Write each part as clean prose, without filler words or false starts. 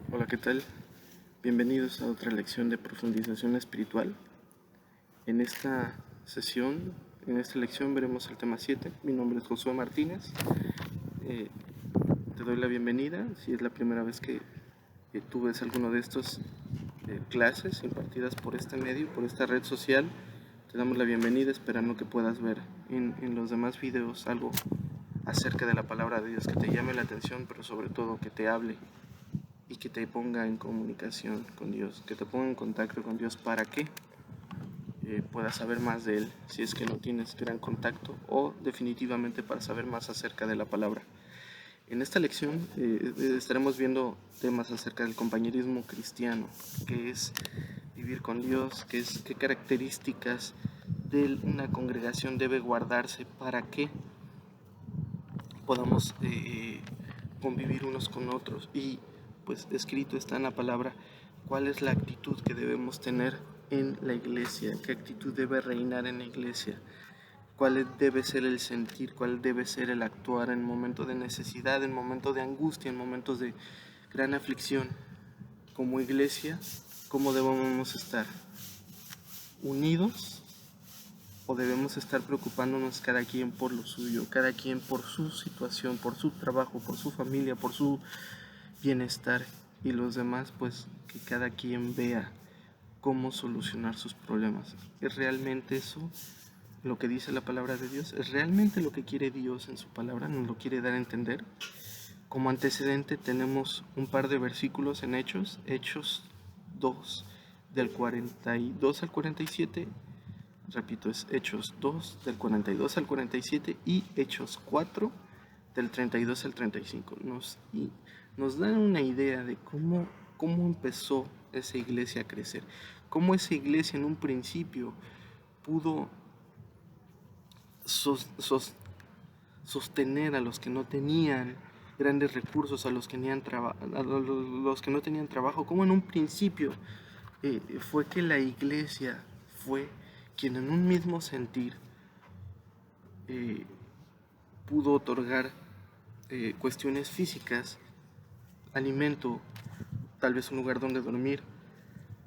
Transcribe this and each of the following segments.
Hola, ¿qué tal? Bienvenidos a otra lección de profundización espiritual. En esta sesión, en esta lección veremos el tema 7. Mi nombre es Josué Martínez. Te doy la bienvenida. Si es la primera vez que tú ves alguno de estos clases impartidas por este medio, por esta red social, te damos la bienvenida esperando que puedas ver en los demás videos algo acerca de la palabra de Dios que te llame la atención, pero sobre todo que te hable y que te ponga en comunicación con Dios, que te ponga en contacto con Dios para que puedas saber más de Él, si es que no tienes gran contacto, o definitivamente para saber más acerca de la palabra. En esta lección estaremos viendo temas acerca del compañerismo cristiano, qué es vivir con Dios, qué características de una congregación debe guardarse para que podamos convivir unos con otros. Y pues escrito está en la palabra cuál es la actitud que debemos tener en la iglesia, qué actitud debe reinar en la iglesia, cuál debe ser el sentir, cuál debe ser el actuar en momentos de necesidad, en momentos de angustia, en momentos de gran aflicción. Como iglesia, ¿cómo debemos estar? ¿Unidos? ¿O debemos estar preocupándonos cada quien por lo suyo, cada quien por su situación, por su trabajo, por su familia, por su bienestar, y los demás pues que cada quien vea cómo solucionar sus problemas? ¿Es realmente eso lo que dice la palabra de Dios? ¿Es realmente lo que quiere Dios en su palabra? ¿Nos lo quiere dar a entender? Como antecedente tenemos un par de versículos en Hechos 2 del 42 al 47. Repito, es Hechos 2 del 42 al 47 y Hechos 4 del 32 al 35. Nos dan una idea de cómo empezó esa iglesia a crecer, cómo esa iglesia en un principio pudo sostener a los que no tenían grandes recursos, a los que no tenían trabajo, como en un principio fue que la iglesia fue quien en un mismo sentir pudo otorgar cuestiones físicas, alimento, tal vez un lugar donde dormir,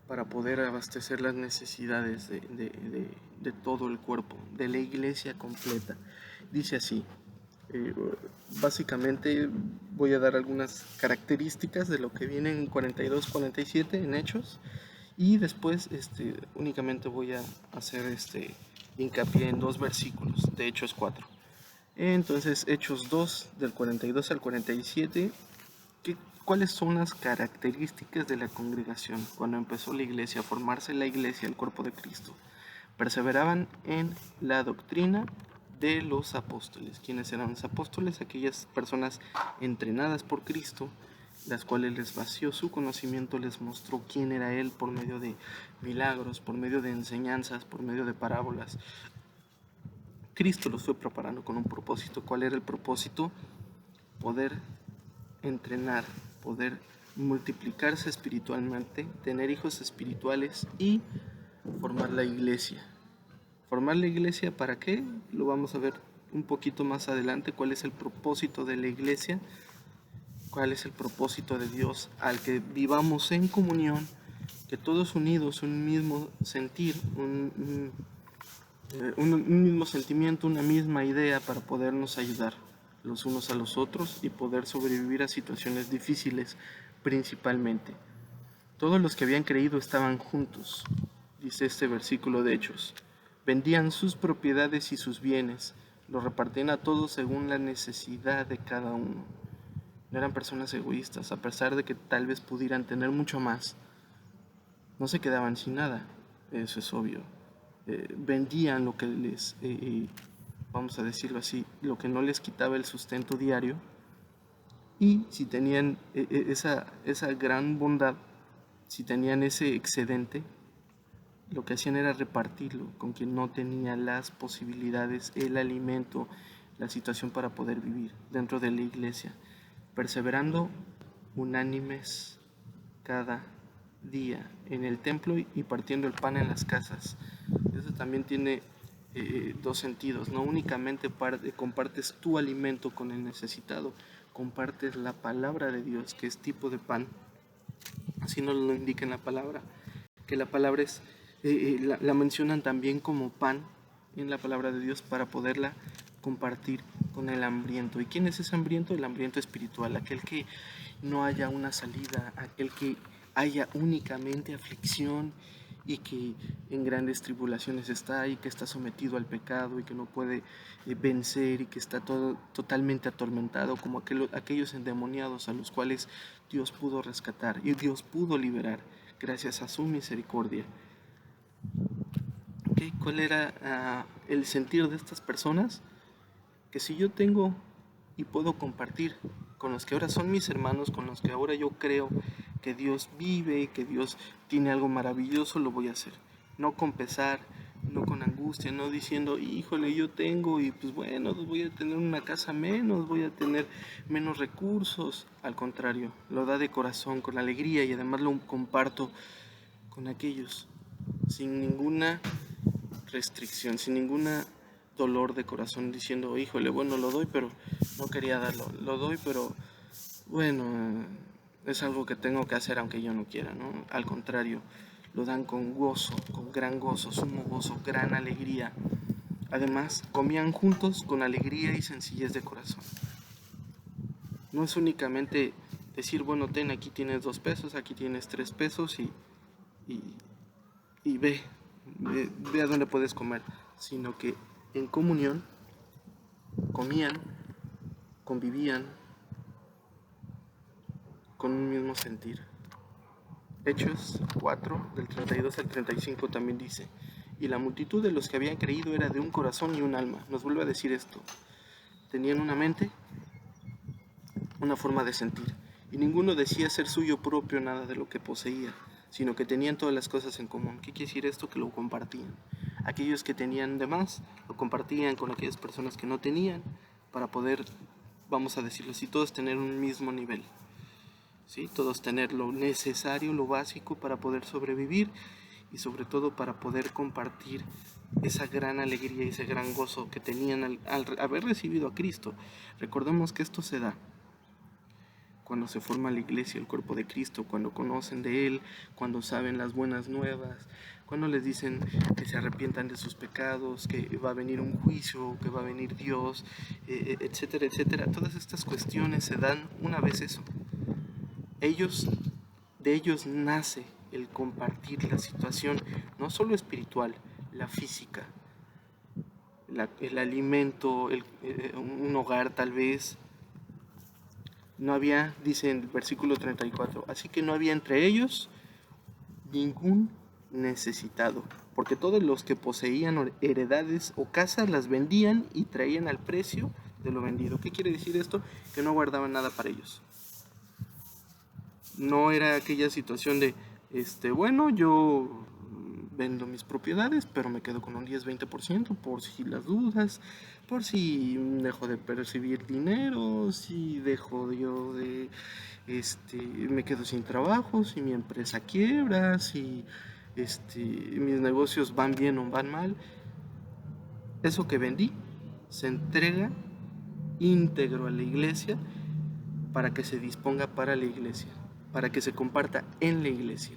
para poder abastecer las necesidades de todo el cuerpo, de la iglesia completa. Dice así, básicamente voy a dar algunas características de lo que viene en 42-47 en Hechos, y después únicamente voy a hacer hincapié en dos versículos de Hechos 4. Entonces, Hechos 2 del 42 al 47, ¿cuáles son las características de la congregación cuando empezó la iglesia, a formarse la iglesia, el cuerpo de Cristo? Perseveraban en la doctrina de los apóstoles. ¿Quiénes eran los apóstoles? Aquellas personas entrenadas por Cristo, las cuales les vació su conocimiento, les mostró quién era Él por medio de milagros, por medio de enseñanzas, por medio de parábolas. Cristo los fue preparando con un propósito. ¿Cuál era el propósito? Poder entrenar, poder multiplicarse espiritualmente, tener hijos espirituales y formar la iglesia. ¿Formar la iglesia para qué? Lo vamos a ver un poquito más adelante. ¿Cuál es el propósito de la iglesia? ¿Cuál es el propósito de Dios al que vivamos en comunión, que todos unidos, un mismo sentir, un mismo sentimiento, una misma idea para podernos ayudar los unos a los otros y poder sobrevivir a situaciones difíciles principalmente? Todos los que habían creído estaban juntos, dice este versículo de Hechos. Vendían sus propiedades y sus bienes, los repartían a todos según la necesidad de cada uno. No eran personas egoístas, a pesar de que tal vez pudieran tener mucho más. No se quedaban sin nada, eso es obvio. Vendían lo que les, vamos a decirlo así, lo que no les quitaba el sustento diario. Y si tenían esa gran bondad, si tenían ese excedente, lo que hacían era repartirlo con quien no tenía las posibilidades, el alimento, la situación para poder vivir dentro de la iglesia, perseverando unánimes cada día en el templo y partiendo el pan en las casas. Eso también tiene dos sentidos. No únicamente compartes tu alimento con el necesitado, compartes la palabra de Dios, que es tipo de pan, si no lo indica en la palabra, que la palabra es, la mencionan también como pan en la palabra de Dios para poderla compartir con el hambriento. ¿Y quién es ese hambriento? El hambriento espiritual, aquel que no haya una salida, aquel que haya únicamente aflicción y que en grandes tribulaciones está y que está sometido al pecado y que no puede vencer y que está totalmente atormentado, como aquellos endemoniados a los cuales Dios pudo rescatar y Dios pudo liberar gracias a su misericordia. ¿Okay? ¿Cuál era el sentir de estas personas? Que si yo tengo y puedo compartir con los que ahora son mis hermanos, con los que ahora yo creo que Dios vive, que Dios tiene algo maravilloso, lo voy a hacer. No con pesar, no con angustia, no diciendo, híjole, yo tengo y pues bueno, voy a tener una casa menos, voy a tener menos recursos. Al contrario, lo da de corazón, con alegría y además lo comparto con aquellos sin ninguna restricción, sin ninguna dolor de corazón, diciendo, híjole, bueno, lo doy, pero no quería darlo, lo doy, pero bueno, es algo que tengo que hacer aunque yo no quiera, ¿no? Al contrario, lo dan con gozo, con gran gozo, sumo gozo, gran alegría. Además, comían juntos con alegría y sencillez de corazón. No es únicamente decir, bueno, ten, aquí tienes 2 pesos, aquí tienes 3 pesos y ve a dónde puedes comer, sino que en comunión comían, convivían con un mismo sentir. Hechos 4, del 32 al 35 también dice, y la multitud de los que habían creído era de un corazón y un alma. Nos vuelve a decir esto, tenían una mente, una forma de sentir, y ninguno decía ser suyo propio nada de lo que poseía, sino que tenían todas las cosas en común. ¿Qué quiere decir esto? Que lo compartían. Aquellos que tenían de más, lo compartían con aquellas personas que no tenían, para poder, vamos a decirlo así, todos tener un mismo nivel. ¿Sí? Todos tener lo necesario, lo básico para poder sobrevivir y sobre todo para poder compartir esa gran alegría y ese gran gozo que tenían al haber recibido a Cristo. Recordemos que esto se da cuando se forma la iglesia, el cuerpo de Cristo, cuando conocen de Él, cuando saben las buenas nuevas, cuando les dicen que se arrepientan de sus pecados, que va a venir un juicio, que va a venir Dios, etcétera, etcétera. Todas estas cuestiones se dan una vez eso. De ellos nace el compartir la situación, no solo espiritual, la física, el alimento, un hogar tal vez. No había, dice en el versículo 34, así que no había entre ellos ningún necesitado, porque todos los que poseían heredades o casas las vendían y traían al precio de lo vendido. ¿Qué quiere decir esto? Que no guardaban nada para ellos. No era aquella situación de, bueno, yo vendo mis propiedades, pero me quedo con un 10-20% por si las dudas, por si dejo de percibir dinero, si dejo yo de, me quedo sin trabajo, si mi empresa quiebra, si mis negocios van bien o van mal. Eso que vendí se entrega íntegro a la iglesia para que se disponga para la iglesia, para que se comparta en la iglesia.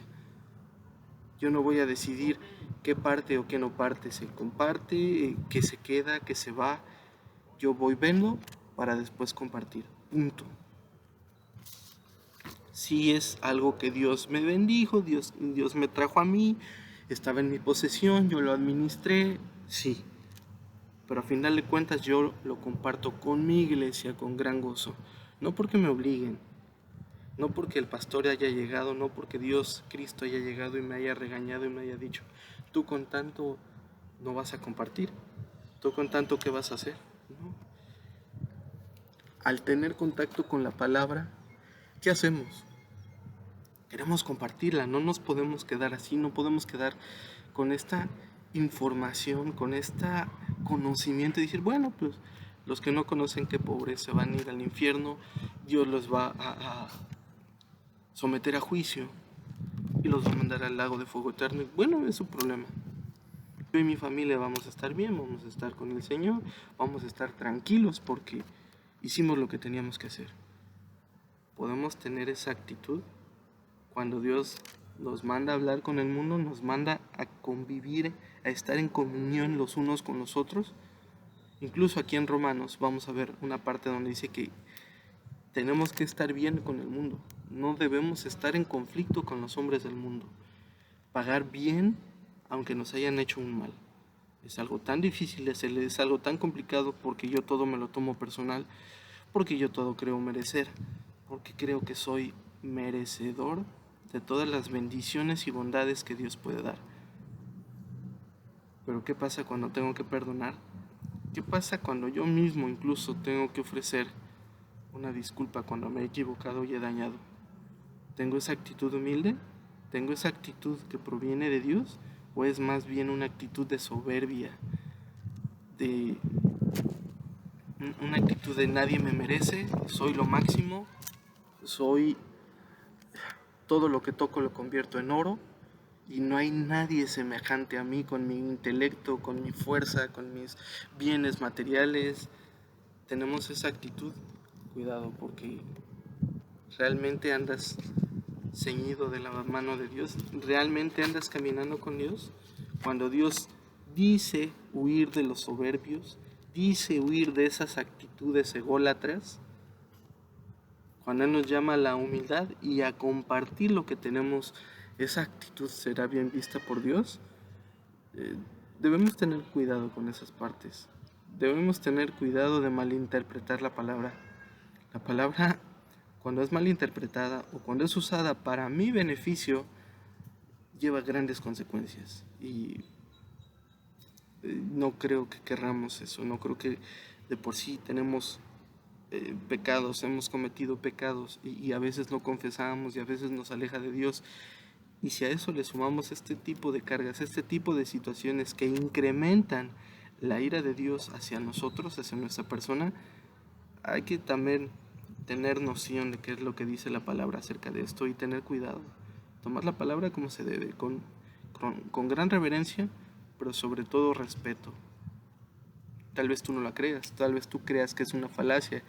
Yo no voy a decidir qué parte o qué no parte se comparte, qué se queda, qué se va. Yo voy, vendo para después compartir. Punto. Si es algo que Dios me bendijo, Dios me trajo a mí, estaba en mi posesión, yo lo administré, sí. Pero a final de cuentas yo lo comparto con mi iglesia con gran gozo. No porque me obliguen, no porque el pastor haya llegado, no porque Dios, Cristo haya llegado y me haya regañado y me haya dicho, tú con tanto no vas a compartir, tú con tanto ¿qué vas a hacer? ¿No? Al tener contacto con la palabra, ¿qué hacemos? Queremos compartirla, no nos podemos quedar así, no podemos quedar con esta información, con este conocimiento y decir, bueno, pues los que no conocen qué pobres se van a ir al infierno, Dios los va a someter a juicio y los va a mandar al lago de fuego eterno. Bueno, es su problema. Yo y mi familia vamos a estar bien, vamos a estar con el Señor, vamos a estar tranquilos porque hicimos lo que teníamos que hacer. Podemos tener esa actitud Cuando Dios nos manda a hablar con el mundo, nos manda a convivir, a estar en comunión los unos con los otros. Incluso aquí en Romanos vamos a ver una parte donde dice que tenemos que estar bien con el mundo. No debemos estar en conflicto con los hombres del mundo. Pagar bien aunque nos hayan hecho un mal. Es algo tan difícil de hacer, es algo tan complicado porque yo todo me lo tomo personal, porque yo todo creo merecer, porque creo que soy merecedor de todas las bendiciones y bondades que Dios puede dar. Pero ¿qué pasa cuando tengo que perdonar? ¿Qué pasa cuando yo mismo incluso tengo que ofrecer una disculpa cuando me he equivocado y he dañado? ¿Tengo esa actitud humilde? ¿Tengo esa actitud que proviene de Dios? ¿O es más bien una actitud de soberbia? De una actitud de nadie me merece, soy lo máximo, soy todo lo que toco lo convierto en oro y no hay nadie semejante a mí con mi intelecto, con mi fuerza, con mis bienes materiales. Tenemos esa actitud, cuidado, porque realmente andas ceñido de la mano de Dios, realmente andas caminando con Dios. Cuando Dios dice huir de los soberbios, dice huir de esas actitudes ególatras, cuando Él nos llama a la humildad y a compartir lo que tenemos, esa actitud será bien vista por Dios. Debemos tener cuidado con esas partes. Debemos tener cuidado de malinterpretar la palabra. La palabra, cuando es malinterpretada o cuando es usada para mi beneficio, lleva grandes consecuencias. Y no creo que querramos eso. No creo que de por sí tenemos pecados, hemos cometido pecados y a veces no confesamos y a veces nos aleja de Dios. Y si a eso le sumamos este tipo de cargas, este tipo de situaciones que incrementan la ira de Dios hacia nosotros, hacia nuestra persona, hay que también tener noción de qué es lo que dice la palabra acerca de esto y tener cuidado. Tomar la palabra como se debe, con gran reverencia, pero sobre todo respeto. Tal vez tú no la creas, tal vez tú creas que es una falacia,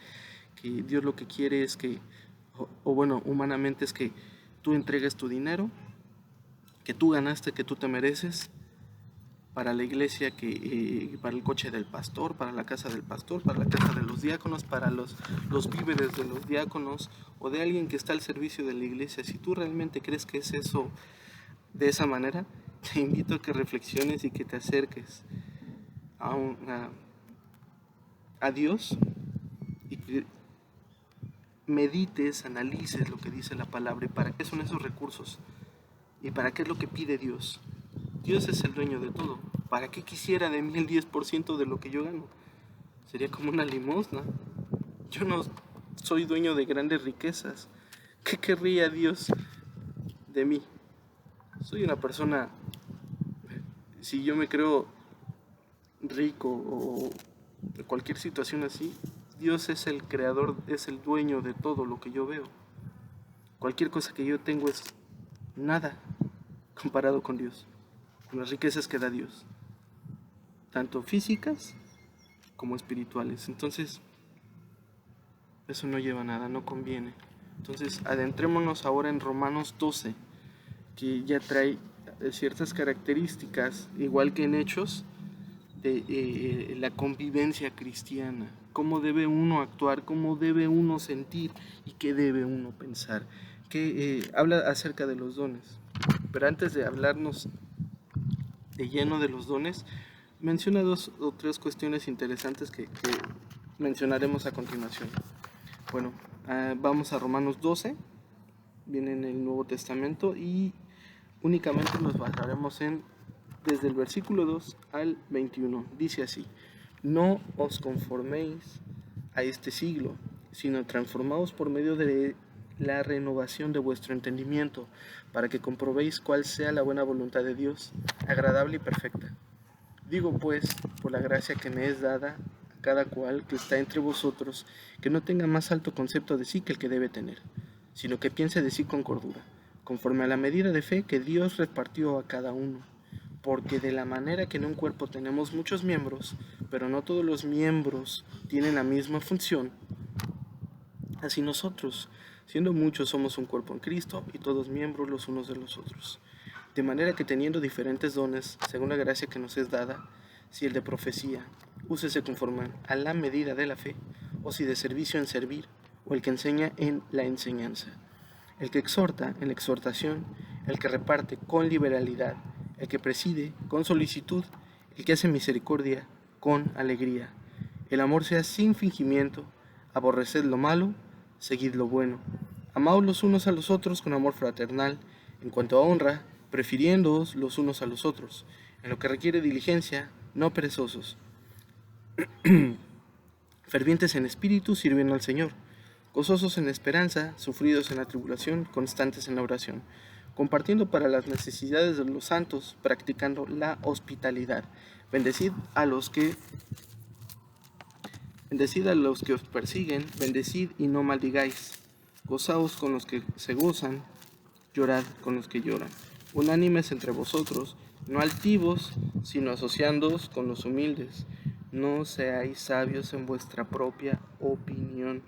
que Dios lo que quiere es que, o bueno, humanamente es que tú entregues tu dinero, que tú ganaste, que tú te mereces, para la iglesia, para el coche del pastor, para la casa del pastor, para la casa de los diáconos, para los víveres de los diáconos o de alguien que está al servicio de la iglesia. Si tú realmente crees que es eso de esa manera, te invito a que reflexiones y que te acerques a Dios y que medites, analices lo que dice la palabra y para qué son esos recursos y para qué es lo que pide Dios. Dios es el dueño de todo. ¿Para qué quisiera de mí el 10% de lo que yo gano? Sería como una limosna. Yo no soy dueño de grandes riquezas. ¿Qué querría Dios de mí? Soy una persona, si yo me creo rico o de cualquier situación así, Dios es el creador, es el dueño de todo lo que yo veo. Cualquier cosa que yo tengo es nada comparado con Dios, con las riquezas que da Dios, tanto físicas como espirituales. Entonces, eso no lleva a nada, no conviene. Entonces, adentrémonos ahora en Romanos 12, que ya trae ciertas características, igual que en Hechos, de la convivencia cristiana. Cómo debe uno actuar, cómo debe uno sentir y qué debe uno pensar. Que habla acerca de los dones. Pero antes de hablarnos de lleno de los dones, menciona dos o tres cuestiones interesantes que mencionaremos a continuación. Bueno, vamos a Romanos 12, viene en el Nuevo Testamento y únicamente nos basaremos desde el versículo 2 al 21. Dice así: no os conforméis a este siglo, sino transformaos por medio de la renovación de vuestro entendimiento, para que comprobéis cuál sea la buena voluntad de Dios, agradable y perfecta. Digo pues, por la gracia que me es dada a cada cual que está entre vosotros, que no tenga más alto concepto de sí que el que debe tener, sino que piense de sí con cordura, conforme a la medida de fe que Dios repartió a cada uno. Porque de la manera que en un cuerpo tenemos muchos miembros, pero no todos los miembros tienen la misma función, así nosotros, siendo muchos somos un cuerpo en Cristo y todos miembros los unos de los otros. De manera que teniendo diferentes dones, según la gracia que nos es dada, si el de profecía, úsese conforme a la medida de la fe, o si de servicio en servir, o el que enseña en la enseñanza, el que exhorta en la exhortación, el que reparte con liberalidad, el que preside con solicitud, el que hace misericordia con alegría. El amor sea sin fingimiento, aborreced lo malo, seguid lo bueno. Amaos los unos a los otros con amor fraternal, en cuanto a honra, prefiriéndoos los unos a los otros, en lo que requiere diligencia, no perezosos, fervientes en espíritu, sirviendo al Señor, gozosos en esperanza, sufridos en la tribulación, constantes en la oración, compartiendo para las necesidades de los santos, practicando la hospitalidad. Bendecid a los que os persiguen, bendecid y no maldigáis. Gozaos con los que se gozan, llorad con los que lloran. Unánimes entre vosotros, no altivos, sino asociándoos con los humildes. No seáis sabios en vuestra propia opinión.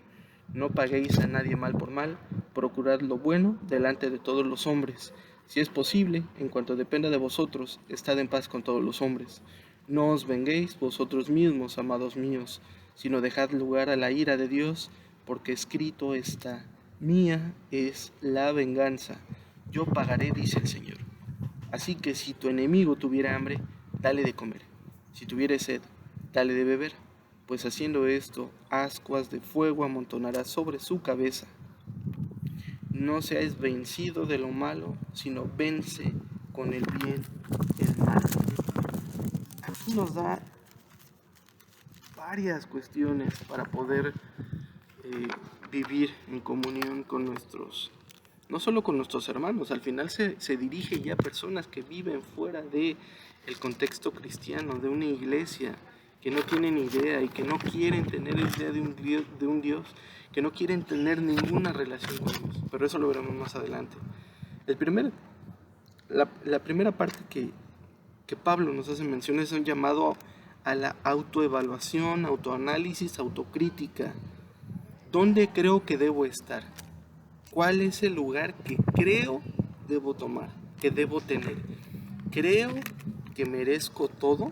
No paguéis a nadie mal por mal, procurad lo bueno delante de todos los hombres. Si es posible, en cuanto dependa de vosotros, estad en paz con todos los hombres. No os venguéis vosotros mismos, amados míos, sino dejad lugar a la ira de Dios, porque escrito está: mía es la venganza, yo pagaré, dice el Señor. Así que si tu enemigo tuviera hambre, dale de comer. Si tuviere sed, dale de beber, pues haciendo esto, ascuas de fuego amontonarás sobre su cabeza. No seáis vencido de lo malo, sino vence con el bien el mal. Aquí nos da varias cuestiones para poder vivir en comunión con nuestros, no solo con nuestros hermanos, al final se dirige ya a personas que viven fuera de el contexto cristiano, de una iglesia, que no tienen idea y que no quieren tener idea de un Dios, que no quieren tener ninguna relación con Dios, pero eso lo veremos más adelante. La primera parte que Pablo nos hace mención es un llamado a la autoevaluación, autoanálisis, autocrítica. ¿Dónde creo que debo estar? ¿Cuál es el lugar que creo debo tomar, que debo tener? ¿Creo que merezco todo?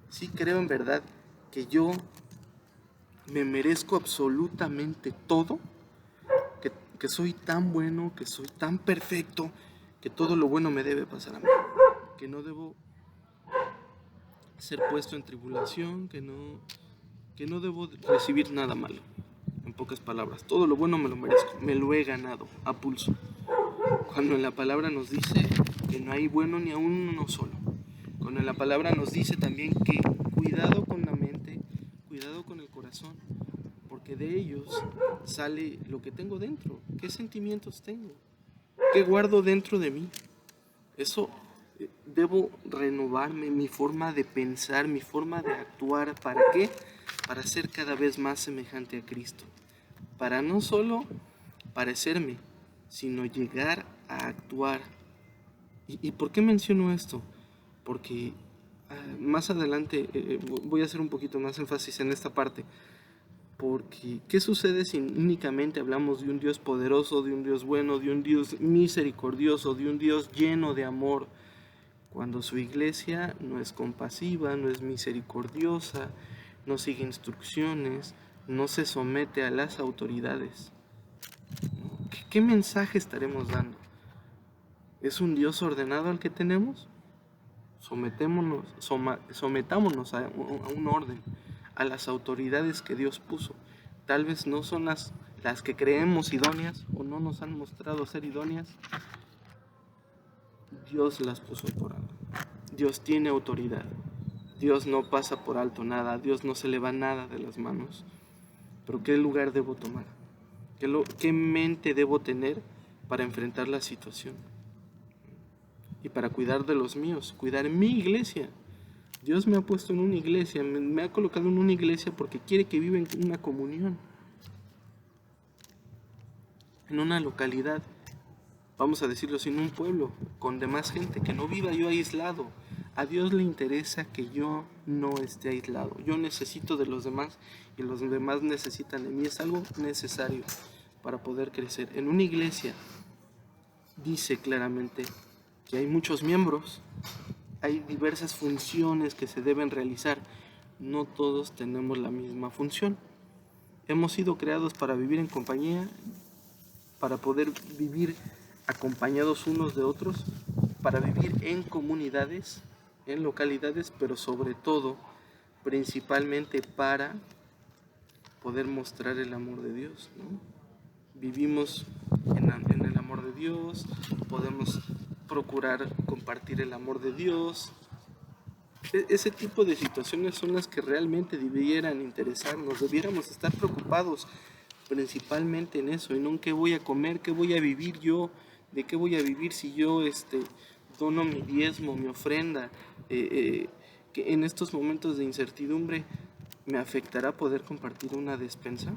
Sí, creo en verdad que yo me merezco absolutamente todo, que soy tan bueno, que soy tan perfecto, que todo lo bueno me debe pasar a mí, que no debo ser puesto en tribulación, que no debo recibir nada malo. En pocas palabras, todo lo bueno me lo merezco, me lo he ganado a pulso. Cuando en la palabra nos dice que no hay bueno ni aún uno solo. Cuando en la palabra nos dice también que cuidado con la mente, cuidado con el corazón, porque de ellos sale lo que tengo dentro. ¿Qué sentimientos tengo? ¿Qué guardo dentro de mí? Eso debo renovarme, mi forma de pensar, mi forma de actuar. ¿Para qué? Para ser cada vez más semejante a Cristo. Para no solo parecerme, sino llegar a actuar. ¿Y por qué menciono esto? Porque más adelante voy a hacer un poquito más énfasis en esta parte. Porque, ¿qué sucede si únicamente hablamos de un Dios poderoso, de un Dios bueno, de un Dios misericordioso, de un Dios lleno de amor, cuando su iglesia no es compasiva, no es misericordiosa, no sigue instrucciones, no se somete a las autoridades? ¿Qué mensaje estaremos dando? ¿Es un Dios ordenado al que tenemos? Sometámonos a un orden, a las autoridades que Dios puso. Tal vez no son las que creemos idóneas o no nos han mostrado ser idóneas. Dios las puso por algo. Dios tiene autoridad. Dios no pasa por alto nada. A Dios no se le va nada de las manos. Pero ¿qué lugar debo tomar? ¿Qué mente debo tener para enfrentar la situación? Y para cuidar de los míos, cuidar mi iglesia. Dios me ha puesto en una iglesia, me ha colocado en una iglesia porque quiere que viva en una comunión, en una localidad, vamos a decirlo así, en un pueblo, con demás gente, que no viva yo aislado. A Dios le interesa que yo no esté aislado. Yo necesito de los demás y los demás necesitan de mí. Es algo necesario para poder crecer. En una iglesia dice claramente que hay muchos miembros, hay diversas funciones que se deben realizar. No todos tenemos la misma función. Hemos sido creados para vivir en compañía, para poder vivir acompañados unos de otros, para vivir en comunidades, en localidades, pero sobre todo, principalmente para poder mostrar el amor de Dios, ¿no? Vivimos en el amor de Dios, podemos procurar compartir el amor de Dios. Ese tipo de situaciones son las que realmente debieran interesarnos, debiéramos estar preocupados principalmente en eso, y no en qué voy a comer, qué voy a vivir yo, de qué voy a vivir si yo dono mi diezmo, mi ofrenda, que en estos momentos de incertidumbre me afectará poder compartir una despensa,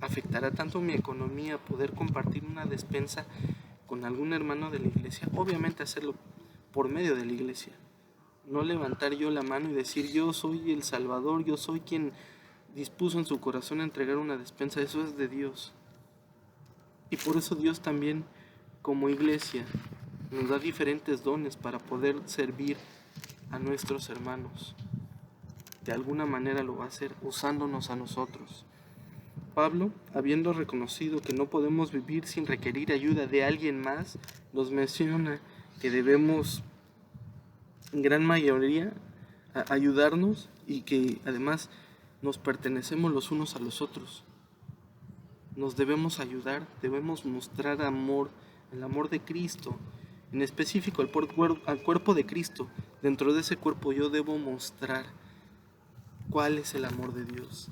afectará tanto mi economía poder compartir una despensa con algún hermano de la iglesia. Obviamente hacerlo por medio de la iglesia, no levantar yo la mano y decir yo soy el Salvador, yo soy quien dispuso en su corazón a entregar una despensa. Eso es de Dios. Y por eso Dios también, como iglesia, nos da diferentes dones para poder servir a nuestros hermanos. De alguna manera lo va a hacer usándonos a nosotros. Pablo, habiendo reconocido que no podemos vivir sin requerir ayuda de alguien más, nos menciona que debemos, en gran mayoría, ayudarnos, y que además nos pertenecemos los unos a los otros. Nos debemos ayudar, debemos mostrar amor, el amor de Cristo, en específico al cuerpo de Cristo. Dentro de ese cuerpo yo debo mostrar cuál es el amor de Dios.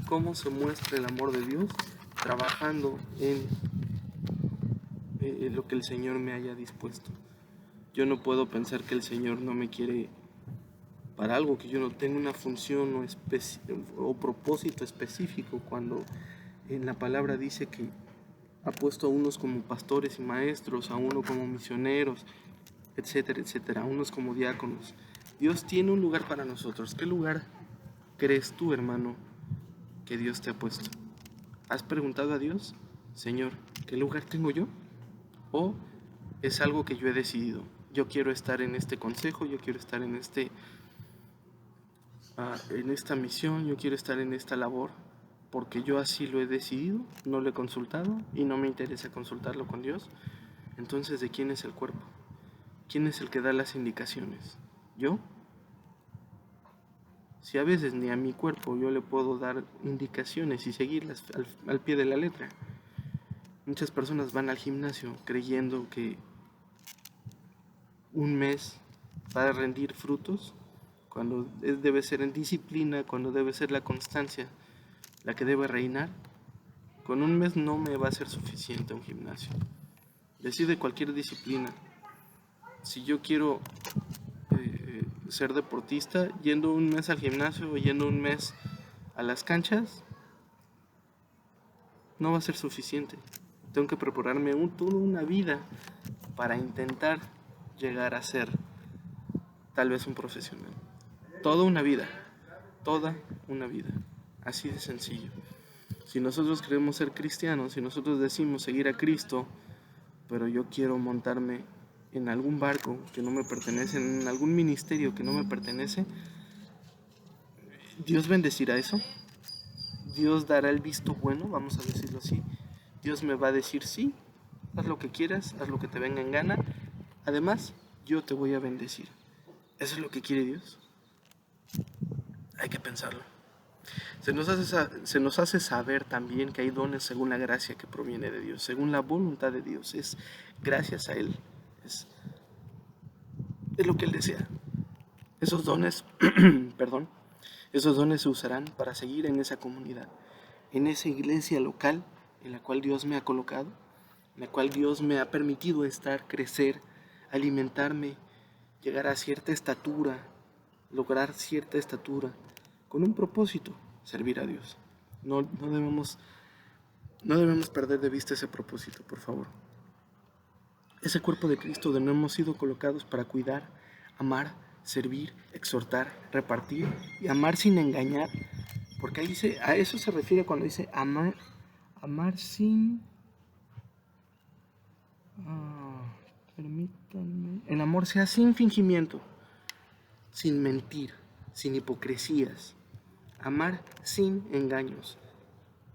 ¿Cómo se muestra el amor de Dios? Trabajando en lo que el Señor me haya dispuesto. Yo no puedo pensar que el Señor no me quiere para algo, que yo no tengo una función o propósito específico, cuando en la palabra dice que ha puesto a unos como pastores y maestros, a uno como misioneros, etcétera, etcétera, a unos como diáconos. Dios tiene un lugar para nosotros. ¿Qué lugar crees tú, hermano, que Dios te ha puesto? ¿Has preguntado a Dios, Señor, qué lugar tengo yo? ¿O es algo que yo he decidido? Yo quiero estar en este consejo, yo quiero estar en esta misión, yo quiero estar en esta labor, porque yo así lo he decidido, no lo he consultado y no me interesa consultarlo con Dios. Entonces, ¿de quién es el cuerpo? ¿Quién es el que da las indicaciones? ¿Yo? Si a veces ni a mi cuerpo yo le puedo dar indicaciones y seguirlas al pie de la letra. Muchas personas van al gimnasio creyendo que un mes va a rendir frutos, cuando debe ser en disciplina, cuando debe ser la constancia la que debe reinar. Con un mes no me va a ser suficiente un gimnasio. Decide cualquier disciplina. Si yo quiero ser deportista, yendo un mes al gimnasio o yendo un mes a las canchas, no va a ser suficiente. Tengo que prepararme toda una vida para intentar llegar a ser tal vez un profesional. Toda una vida. Así de sencillo. Si nosotros queremos ser cristianos, si nosotros decimos seguir a Cristo, pero yo quiero montarme en algún barco que no me pertenece, en algún ministerio que no me pertenece, ¿Dios bendecirá eso? ¿Dios dará el visto bueno? Vamos a decirlo así. Dios me va a decir sí, haz lo que quieras, haz lo que te venga en gana. Además, yo te voy a bendecir. ¿Eso es lo que quiere Dios? Hay que pensarlo. Se nos hace saber también que hay dones según la gracia que proviene de Dios, según la voluntad de Dios. Es gracias a Él. Es lo que Él desea. Esos dones, esos dones se usarán para seguir en esa comunidad, en esa iglesia local en la cual Dios me ha colocado, en la cual Dios me ha permitido estar, crecer, alimentarme, llegar a cierta estatura, lograr cierta estatura, con un propósito: servir a Dios. No debemos perder de vista ese propósito, por favor. Ese cuerpo de Cristo donde hemos sido colocados para cuidar, amar, servir, exhortar, repartir y amar sin engañar. Porque ahí dice, a eso se refiere cuando dice amar Amar sin... permítanme. El amor sea sin fingimiento, sin mentir, sin hipocresías. Amar sin engaños.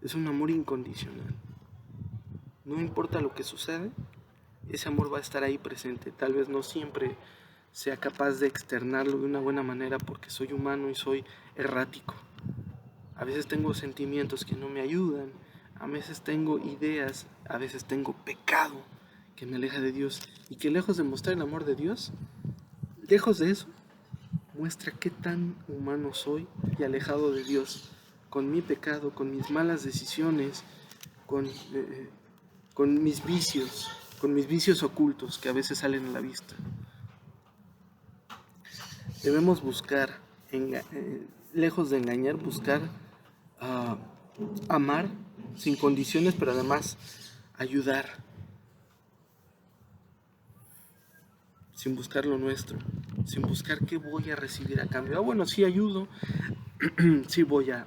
Es un amor incondicional. No importa lo que suceda, ese amor va a estar ahí presente. Tal vez no siempre sea capaz de externarlo de una buena manera porque soy humano y soy errático. A veces tengo sentimientos que no me ayudan, a veces tengo ideas, a veces tengo pecado que me aleja de Dios y que lejos de mostrar el amor de Dios, lejos de eso, muestra qué tan humano soy y alejado de Dios, con mi pecado, con mis malas decisiones, con, con mis vicios ocultos que a veces salen a la vista. Debemos buscar, lejos de engañar, buscar amar sin condiciones, pero además ayudar, sin buscar lo nuestro, sin buscar qué voy a recibir a cambio. Bueno, sí ayudo, sí voy a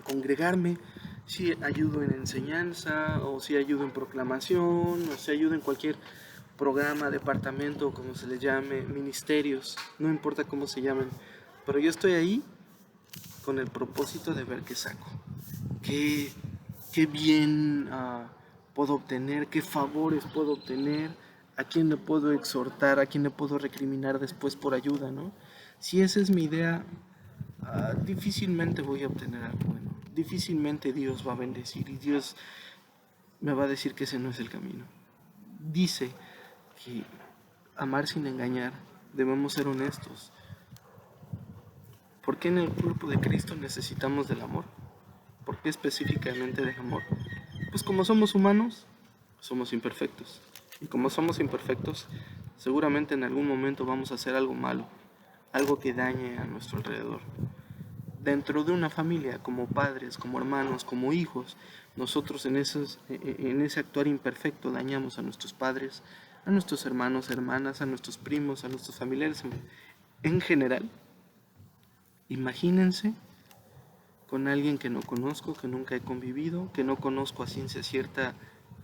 congregarme, sí ayudo en enseñanza, o sí ayudo en proclamación, o sí ayudo en cualquier programa, departamento, como se le llame, ministerios, no importa cómo se llamen, pero yo estoy ahí con el propósito de ver qué saco, qué bien puedo obtener, qué favores puedo obtener, a quién le puedo exhortar, a quién le puedo recriminar después por ayuda, ¿no? Si esa es mi idea, difícilmente voy a obtener algo bueno, difícilmente Dios va a bendecir y Dios me va a decir que ese no es el camino. Dice que amar sin engañar, debemos ser honestos. ¿Por qué en el cuerpo de Cristo necesitamos del amor? ¿Por qué específicamente del amor? Pues como somos humanos, somos imperfectos. Y como somos imperfectos, seguramente en algún momento vamos a hacer algo malo, algo que dañe a nuestro alrededor. Dentro de una familia, como padres, como hermanos, como hijos, nosotros en ese actuar imperfecto dañamos a nuestros padres, a nuestros hermanos, hermanas, a nuestros primos, a nuestros familiares en general. Imagínense con alguien que no conozco, que nunca he convivido, que no conozco a ciencia cierta,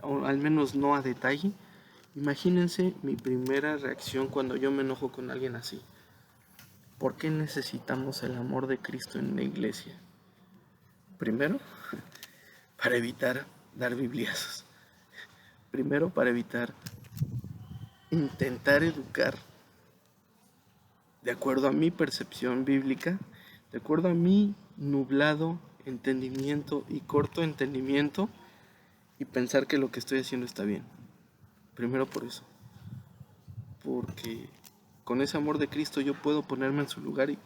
o al menos no a detalle. Imagínense mi primera reacción cuando yo me enojo con alguien así. ¿Por qué necesitamos el amor de Cristo en la iglesia? Primero, para evitar dar bibliazos. Primero, para evitar intentar educar de acuerdo a mi percepción bíblica, de acuerdo a mi nublado entendimiento y corto entendimiento, y pensar que lo que estoy haciendo está bien. Primero por eso. Porque con ese amor de Cristo yo puedo ponerme en su lugar y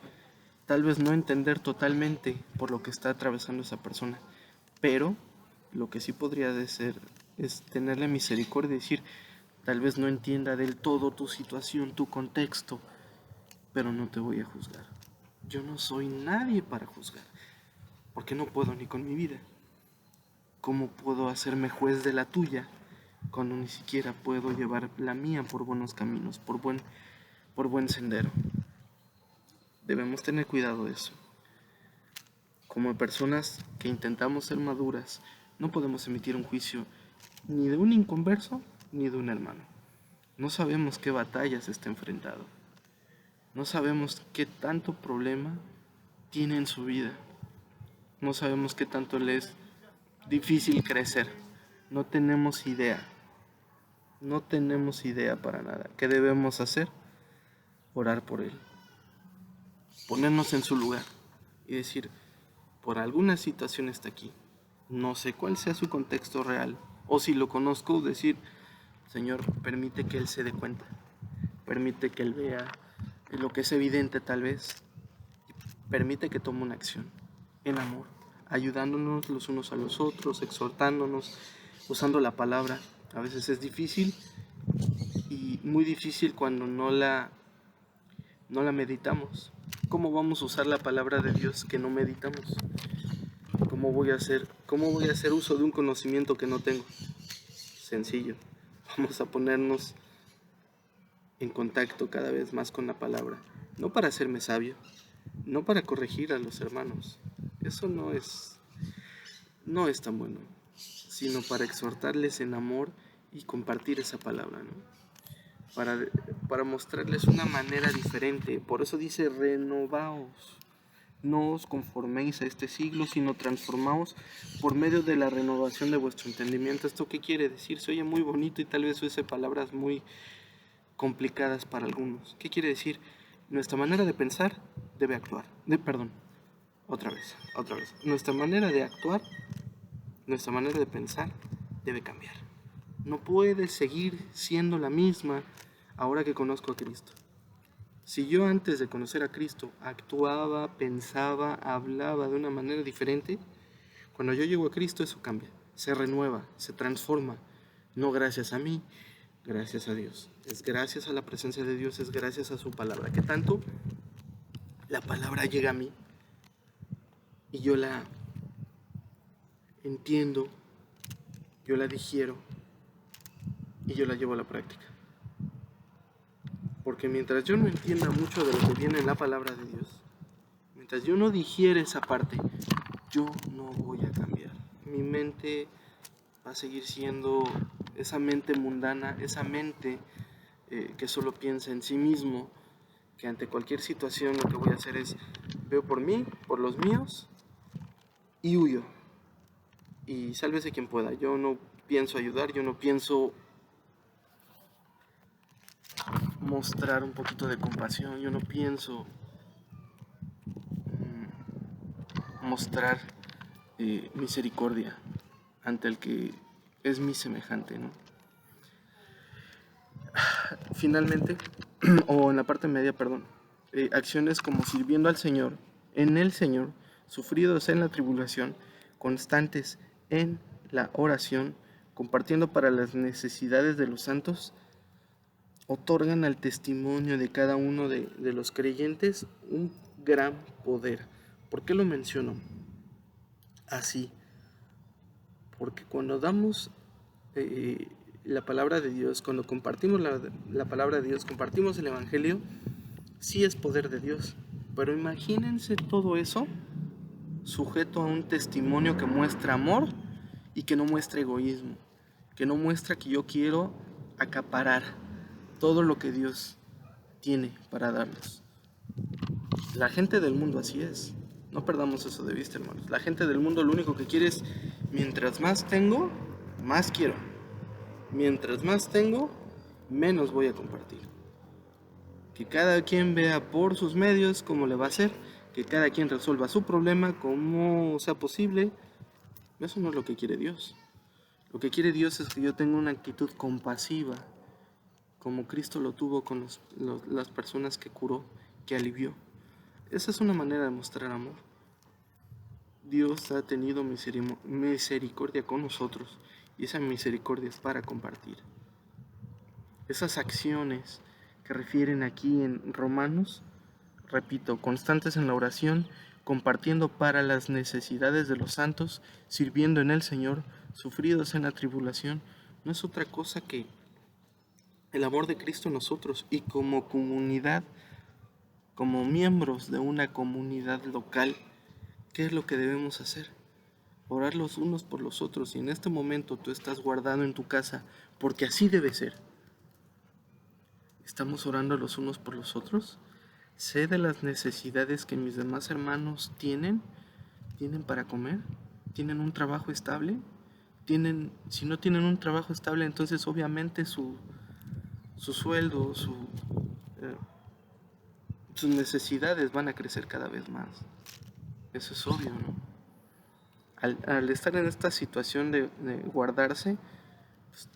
tal vez no entender totalmente por lo que está atravesando esa persona. Pero lo que sí podría ser es tenerle misericordia y decir, tal vez no entienda del todo tu situación, tu contexto, pero no te voy a juzgar. Yo no soy nadie para juzgar, porque no puedo ni con mi vida. ¿Cómo puedo hacerme juez de la tuya cuando ni siquiera puedo llevar la mía por buenos caminos, por buen sendero? Debemos tener cuidado de eso. Como personas que intentamos ser maduras, no podemos emitir un juicio ni de un inconverso ni de un hermano. No sabemos qué batallas está enfrentado. No sabemos qué tanto problema tiene en su vida. No sabemos qué tanto le es difícil crecer. No tenemos idea. No tenemos idea para nada. ¿Qué debemos hacer? Orar por él. Ponernos en su lugar y decir, por alguna situación está aquí. No sé cuál sea su contexto real. O si lo conozco, decir, Señor, permite que él se dé cuenta. Permite que él vea lo que es evidente tal vez. Permite que tome una acción en amor, ayudándonos los unos a los otros, exhortándonos, usando la palabra. A veces es difícil y muy difícil cuando no la meditamos. ¿Cómo vamos a usar la palabra de Dios que no meditamos? ¿Cómo voy a hacer uso de un conocimiento que no tengo? Sencillo. Vamos a ponernos en contacto cada vez más con la palabra. No para hacerme sabio, no para corregir a los hermanos. Eso no es tan bueno. sino para exhortarles en amor y compartir esa palabra, ¿no? Para mostrarles una manera diferente. Por eso dice, renovaos. No os conforméis a este siglo, sino transformaos por medio de la renovación de vuestro entendimiento. ¿Esto qué quiere decir? Se oye muy bonito y tal vez use palabras muy complicadas para algunos. ¿Qué quiere decir? Nuestra manera de pensar debe actuar. Otra vez. Nuestra manera de actuar, nuestra manera de pensar debe cambiar. No puede seguir siendo la misma ahora que conozco a Cristo. Si yo antes de conocer a Cristo actuaba, pensaba, hablaba de una manera diferente, cuando yo llego a Cristo eso cambia, se renueva, se transforma. No gracias a mí, gracias a Dios. Es gracias a la presencia de Dios, es gracias a su palabra. Que tanto la palabra llega a mí y yo la entiendo, yo la digiero y yo la llevo a la práctica. Porque mientras yo no entienda mucho de lo que viene en la palabra de Dios, mientras yo no digiere esa parte, yo no voy a cambiar. Mi mente va a seguir siendo esa mente mundana, esa mente que solo piensa en sí mismo, que ante cualquier situación lo que voy a hacer es, veo por mí, por los míos, y huyo. Y sálvese quien pueda. Yo no pienso ayudar, yo no pienso mostrar un poquito de compasión, yo no pienso mostrar misericordia ante el que es mi semejante, ¿no? Finalmente, o en la parte media, perdón, acciones como sirviendo al Señor, en el Señor, sufridos en la tribulación, constantes en la oración, compartiendo para las necesidades de los santos, otorgan al testimonio de cada uno de los creyentes un gran poder. ¿Por qué lo menciono así? Porque cuando damos la palabra de Dios, cuando compartimos la palabra de Dios, compartimos el Evangelio, sí es poder de Dios. Pero imagínense todo eso sujeto a un testimonio que muestra amor y que no muestra egoísmo, que no muestra que yo quiero acaparar todo lo que Dios tiene para darnos. La gente del mundo así es. No perdamos eso de vista, hermanos. La gente del mundo lo único que quiere es, mientras más tengo, más quiero. Mientras más tengo, menos voy a compartir. Que cada quien vea por sus medios cómo le va a hacer, que cada quien resuelva su problema como sea posible. Eso no es lo que quiere Dios. Lo que quiere Dios es que yo tenga una actitud compasiva, como Cristo lo tuvo con las personas que curó, que alivió. Esa es una manera de mostrar amor. Dios ha tenido misericordia con nosotros y esa misericordia es para compartir. Esas acciones que refieren aquí en Romanos, repito, constantes en la oración, compartiendo para las necesidades de los santos, sirviendo en el Señor, sufridos en la tribulación, no es otra cosa que el amor de Cristo en nosotros y como comunidad, como miembros de una comunidad local, ¿qué es lo que debemos hacer? Orar los unos por los otros. Y en este momento tú estás guardado en tu casa, porque así debe ser. ¿Estamos orando los unos por los otros? Sé de las necesidades que mis demás hermanos tienen para comer, tienen un trabajo estable, si no tienen un trabajo estable, entonces obviamente su sueldo, sus necesidades van a crecer cada vez más. Eso es obvio, ¿no? Al estar en esta situación de guardarse, pues,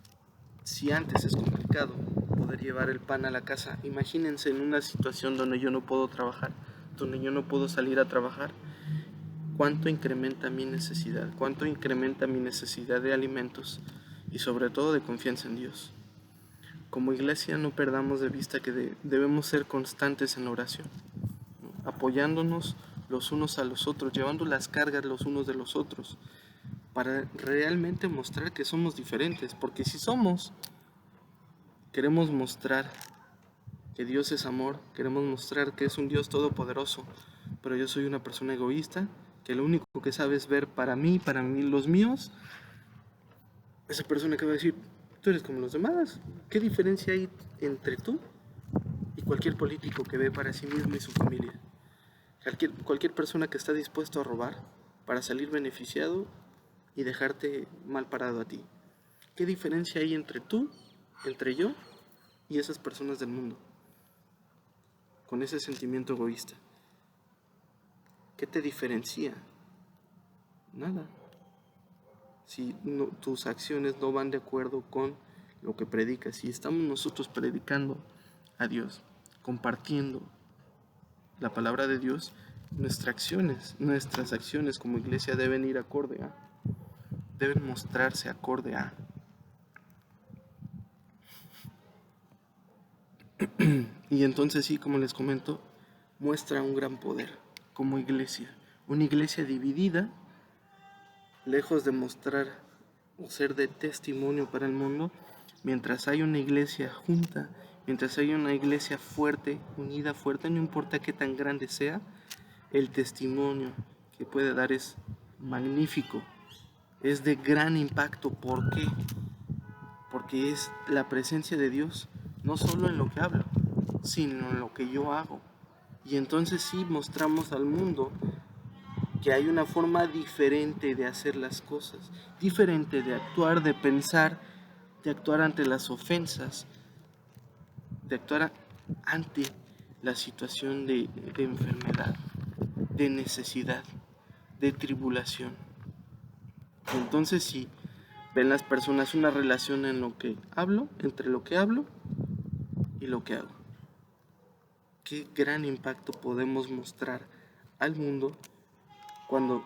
si antes es complicado poder llevar el pan a la casa, imagínense en una situación donde yo no puedo trabajar, donde yo no puedo salir a trabajar, cuánto incrementa mi necesidad, cuánto incrementa mi necesidad de alimentos y sobre todo de confianza en Dios. Como iglesia no perdamos de vista que debemos ser constantes en la oración, ¿no? Apoyándonos los unos a los otros, llevando las cargas los unos de los otros, para realmente mostrar que somos diferentes, porque si queremos mostrar que Dios es amor, queremos mostrar que es un Dios todopoderoso, pero yo soy una persona egoísta, que lo único que sabe es ver para mí los míos, esa persona que va a decir, tú eres como los demás. ¿Qué diferencia hay entre tú y cualquier político que ve para sí mismo y su familia? Cualquier persona que está dispuesto a robar para salir beneficiado y dejarte mal parado a ti. ¿Qué diferencia hay entre tú, entre yo y esas personas del mundo? Con ese sentimiento egoísta. ¿Qué te diferencia? Nada. Si no, tus acciones no van de acuerdo con lo que predicas, si estamos nosotros predicando a Dios, compartiendo la palabra de Dios, nuestras acciones como iglesia deben ir acorde a, deben mostrarse acorde a. Y entonces sí, como les comento, muestra un gran poder como iglesia. Una iglesia dividida, lejos de mostrar o ser de testimonio para el mundo, mientras hay una iglesia junta, mientras hay una iglesia fuerte, unida, fuerte, no importa qué tan grande sea, el testimonio que puede dar es magnífico, es de gran impacto. ¿Por qué? Porque es la presencia de Dios, no solo en lo que hablo, sino en lo que yo hago. Y entonces sí mostramos al mundo que hay una forma diferente de hacer las cosas, diferente de actuar, de pensar, de actuar ante las ofensas, de actuar ante la situación de enfermedad, de necesidad, de tribulación. Entonces sí, ven las personas una relación en lo que hablo, entre lo que hablo y lo que hago. Qué gran impacto podemos mostrar al mundo cuando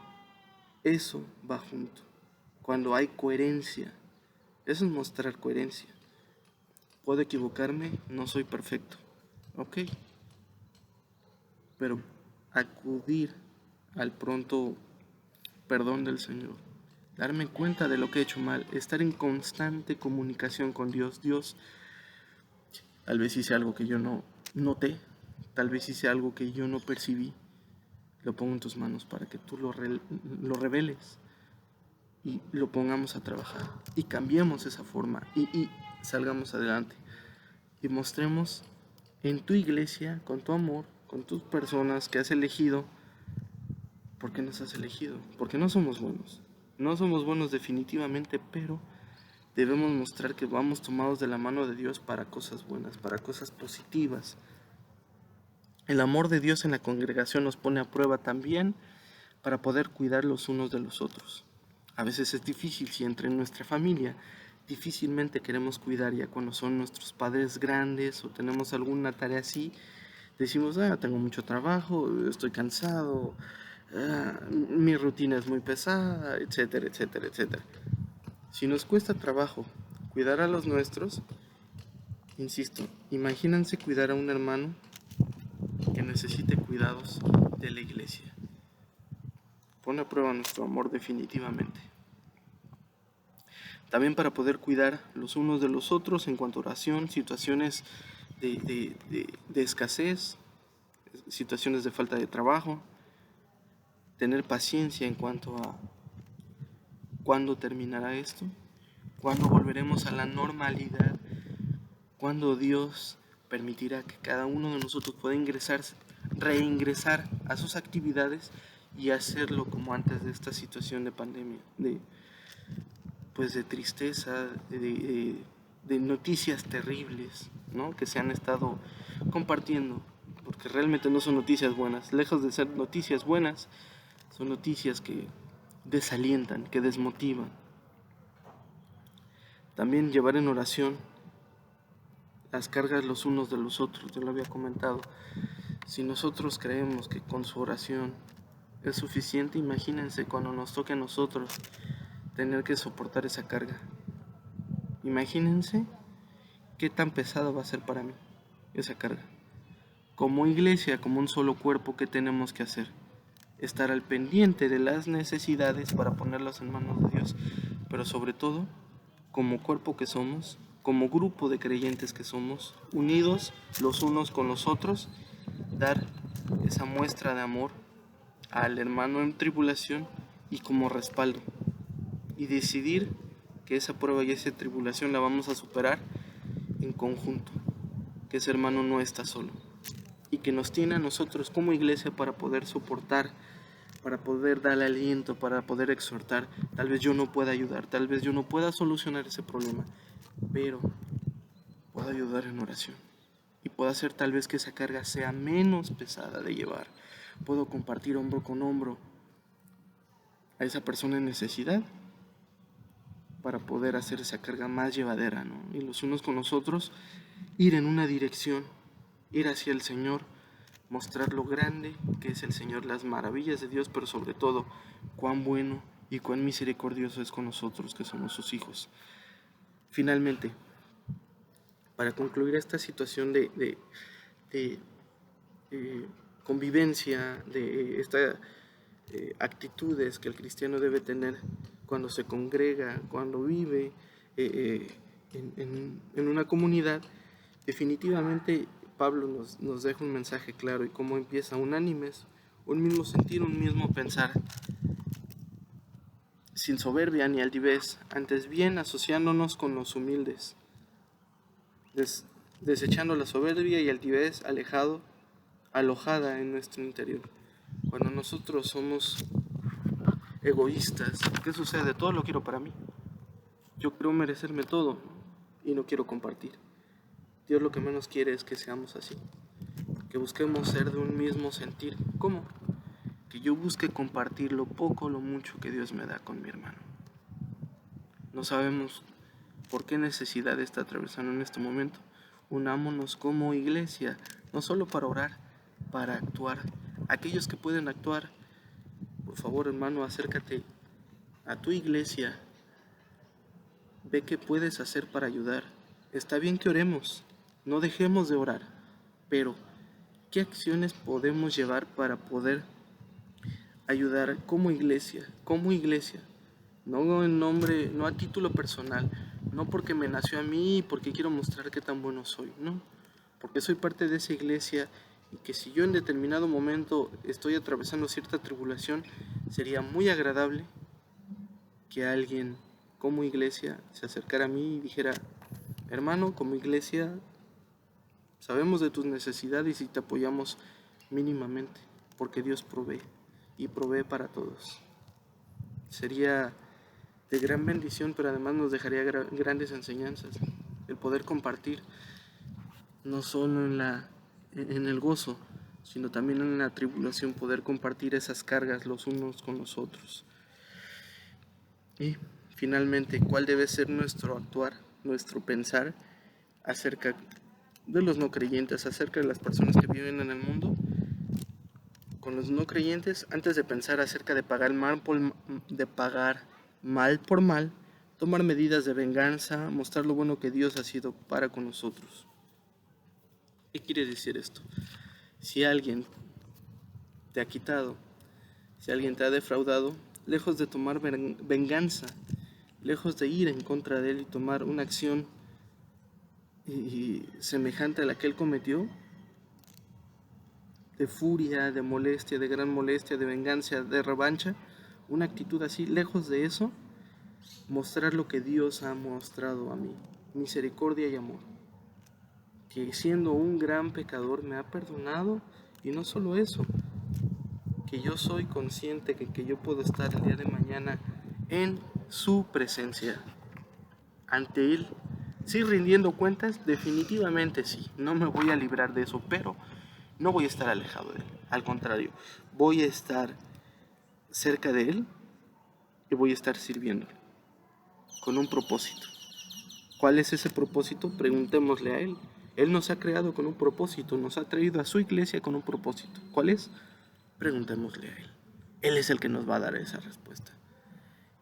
eso va junto, cuando hay coherencia. Eso es mostrar coherencia. Puedo equivocarme, no soy perfecto, ok, pero acudir al pronto perdón del Señor, darme cuenta de lo que he hecho mal, estar en constante comunicación con Dios. Dios, tal vez hice algo que yo no noté, tal vez hice algo que yo no percibí, lo pongo en tus manos para que tú lo reveles y lo pongamos a trabajar y cambiemos esa forma y salgamos adelante y mostremos en tu iglesia, con tu amor, con tus personas que has elegido. ¿Por qué nos has elegido? Porque no somos buenos. No somos buenos definitivamente, pero debemos mostrar que vamos tomados de la mano de Dios para cosas buenas, para cosas positivas. El amor de Dios en la congregación nos pone a prueba también para poder cuidar los unos de los otros. A veces es difícil si entre nuestra familia difícilmente queremos cuidar ya cuando son nuestros padres grandes o tenemos alguna tarea así. Decimos, tengo mucho trabajo, estoy cansado, mi rutina es muy pesada, etcétera, etcétera, etcétera. Si nos cuesta trabajo cuidar a los nuestros, insisto, imagínense cuidar a un hermano que necesite cuidados de la iglesia. Pone a prueba nuestro amor definitivamente. También para poder cuidar los unos de los otros en cuanto a oración, situaciones de escasez, situaciones de falta de trabajo, tener paciencia en cuanto a cuándo terminará esto, cuándo volveremos a la normalidad, cuándo Dios permitirá que cada uno de nosotros pueda reingresar a sus actividades y hacerlo como antes de esta situación de pandemia, de tristeza, de noticias terribles, ¿no?, que se han estado compartiendo, porque realmente no son noticias buenas. Lejos de ser noticias buenas, son noticias que desalientan, que desmotivan. También llevar en oración las cargas los unos de los otros. Yo lo había comentado. Si nosotros creemos que con su oración es suficiente, imagínense cuando nos toque a nosotros tener que soportar esa carga. Imagínense qué tan pesada va a ser para mí esa carga. Como iglesia, como un solo cuerpo, ¿qué tenemos que hacer? Estar al pendiente de las necesidades para ponerlas en manos de Dios, pero sobre todo, como cuerpo que somos, como grupo de creyentes que somos, unidos los unos con los otros, dar esa muestra de amor al hermano en tribulación y como respaldo, y decidir que esa prueba y esa tribulación la vamos a superar en conjunto, que ese hermano no está solo y que nos tiene a nosotros como iglesia para poder soportar, para poder darle aliento, para poder exhortar. Tal vez yo no pueda ayudar, tal vez yo no pueda solucionar ese problema, pero puedo ayudar en oración y puedo hacer tal vez que esa carga sea menos pesada de llevar. Puedo compartir hombro con hombro a esa persona en necesidad para poder hacer esa carga más llevadera, ¿no? Y los unos con los otros ir en una dirección, ir hacia el Señor, mostrar lo grande que es el Señor, las maravillas de Dios, pero sobre todo cuán bueno y cuán misericordioso es con nosotros que somos sus hijos. Finalmente, para concluir esta situación de convivencia, de estas actitudes que el cristiano debe tener cuando se congrega, cuando vive en una comunidad, definitivamente Pablo nos deja un mensaje claro y cómo empieza unánimes, un mismo sentir, un mismo pensar, sin soberbia ni altivez, antes bien asociándonos con los humildes, desechando la soberbia y altivez, alojada en nuestro interior. Cuando nosotros somos egoístas, ¿qué sucede? Todo lo quiero para mí. Yo quiero merecerme todo y no quiero compartir. Dios lo que menos quiere es que seamos así, que busquemos ser de un mismo sentir. ¿Cómo? Que yo busque compartir lo poco o lo mucho que Dios me da con mi hermano. No sabemos por qué necesidad está atravesando en este momento. Unámonos como iglesia, no solo para orar, para actuar. Aquellos que pueden actuar, por favor, hermano, acércate a tu iglesia. Ve qué puedes hacer para ayudar. Está bien que oremos, no dejemos de orar, pero ¿qué acciones podemos llevar para poder ayudar como iglesia? Como iglesia, no en nombre, no a título personal, no porque me nació a mí y porque quiero mostrar qué tan bueno soy, no, porque soy parte de esa iglesia y que si yo en determinado momento estoy atravesando cierta tribulación, sería muy agradable que alguien como iglesia se acercara a mí y dijera: hermano, como iglesia sabemos de tus necesidades y te apoyamos mínimamente, porque Dios provee y provee para todos. Sería de gran bendición, pero además nos dejaría grandes enseñanzas, el poder compartir no solo en el gozo, sino también en la tribulación, poder compartir esas cargas los unos con los otros. Y finalmente, ¿cuál debe ser nuestro actuar, nuestro pensar acerca de los no creyentes, acerca de las personas que viven en el mundo? Con los no creyentes, antes de pensar acerca de pagar mal por mal, tomar medidas de venganza, mostrar lo bueno que Dios ha sido para con nosotros. ¿Qué quiere decir esto? Si alguien te ha quitado, si alguien te ha defraudado, lejos de tomar venganza, lejos de ir en contra de él y tomar una acción semejante a la que él cometió, de furia, de molestia, de gran molestia, de venganza, de revancha, una actitud así, lejos de eso, mostrar lo que Dios ha mostrado a mí, misericordia y amor, que siendo un gran pecador me ha perdonado, y no solo eso, que yo soy consciente que yo puedo estar el día de mañana en su presencia, ante Él. Sí, rindiendo cuentas, definitivamente sí, no me voy a librar de eso, pero no voy a estar alejado de Él. Al contrario, voy a estar cerca de Él y voy a estar sirviendo con un propósito. ¿Cuál es ese propósito? Preguntémosle a Él. Él nos ha creado con un propósito, nos ha traído a su iglesia con un propósito. ¿Cuál es? Preguntémosle a Él. Él es el que nos va a dar esa respuesta.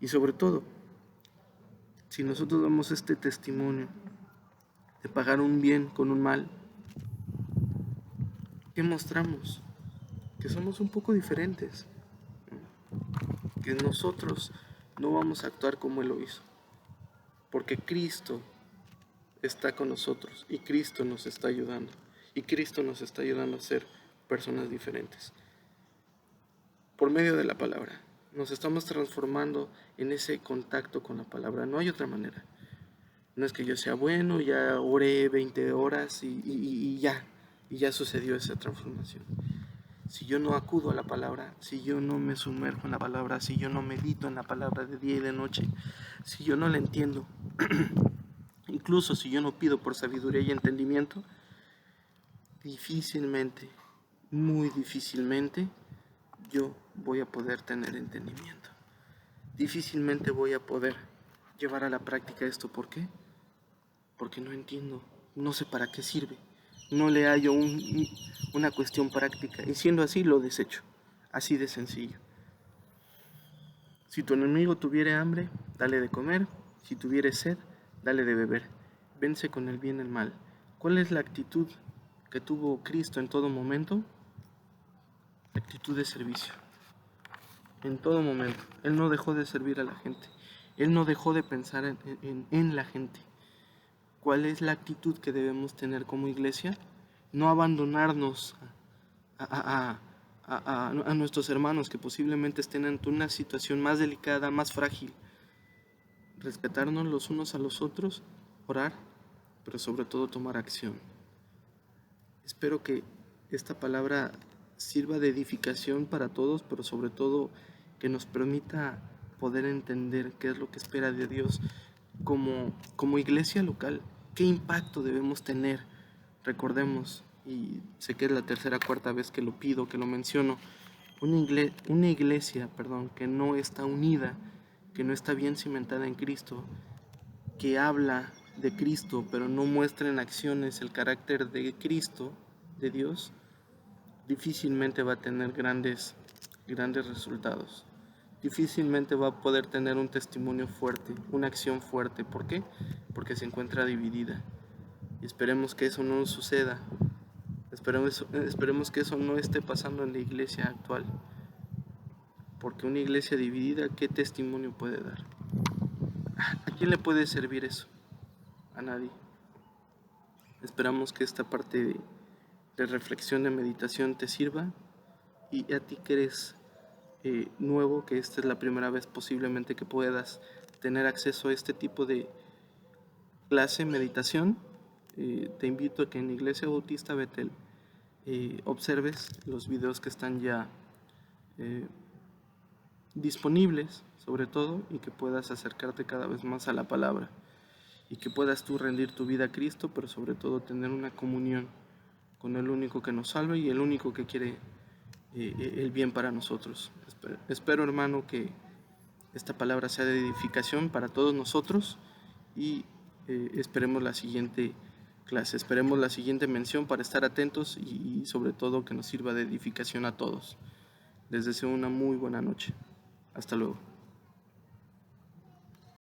Y sobre todo, si nosotros damos este testimonio de pagar un bien con un mal, ¿qué mostramos? Que somos un poco diferentes, que nosotros no vamos a actuar como Él lo hizo, porque Cristo está con nosotros y Cristo nos está ayudando, y Cristo nos está ayudando a ser personas diferentes por medio de la palabra. Nos estamos transformando en ese contacto con la palabra. No hay otra manera. No es que yo sea bueno, ya oré 20 horas y ya sucedió esa transformación. Si yo no acudo a la palabra, si yo no me sumerjo en la palabra, si yo no medito en la palabra de día y de noche, si yo no la entiendo, incluso si yo no pido por sabiduría y entendimiento, difícilmente, muy difícilmente, yo voy a poder tener entendimiento. Difícilmente voy a poder llevar a la práctica esto. ¿Por qué? Porque no entiendo, no sé para qué sirve, no le hallo una cuestión práctica, y siendo así lo desecho, así de sencillo. Si tu enemigo tuviere hambre, dale de comer, si tuviere sed, dale de beber, vence con el bien el mal. ¿Cuál es la actitud que tuvo Cristo en todo momento? La actitud de servicio. En todo momento, Él no dejó de servir a la gente, Él no dejó de pensar en la gente. ¿Cuál es la actitud que debemos tener como iglesia? No abandonarnos a nuestros hermanos que posiblemente estén en una situación más delicada, más frágil. Respetarnos los unos a los otros, orar, pero sobre todo tomar acción. Espero que esta palabra sirva de edificación para todos, pero sobre todo que nos permita poder entender qué es lo que espera de Dios como iglesia local. ¿Qué impacto debemos tener? Recordemos, y sé que es la tercera o cuarta vez que lo pido, que lo menciono, una iglesia, que no está unida, que no está bien cimentada en Cristo, que habla de Cristo, pero no muestra en acciones el carácter de Cristo, de Dios, difícilmente va a tener grandes resultados. Difícilmente va a poder tener un testimonio fuerte, una acción fuerte. ¿Por qué? Porque se encuentra dividida. Y esperemos que eso no suceda. Esperemos que eso no esté pasando en la iglesia actual. Porque una iglesia dividida, ¿qué testimonio puede dar? ¿A quién le puede servir eso? A nadie. Esperamos que esta parte de reflexión, de meditación te sirva. Y a ti que eres nuevo, que esta es la primera vez posiblemente que puedas tener acceso a este tipo de clase, meditación, te invito a que en Iglesia Bautista Betel observes los videos que están ya disponibles, sobre todo, y que puedas acercarte cada vez más a la palabra y que puedas tú rendir tu vida a Cristo, pero sobre todo tener una comunión con el único que nos salva y el único que quiere el bien para nosotros. Espero, hermano, que esta palabra sea de edificación para todos nosotros y esperemos la siguiente clase, esperemos la siguiente mención para estar atentos y sobre todo que nos sirva de edificación a todos. Les deseo una muy buena noche. Hasta luego.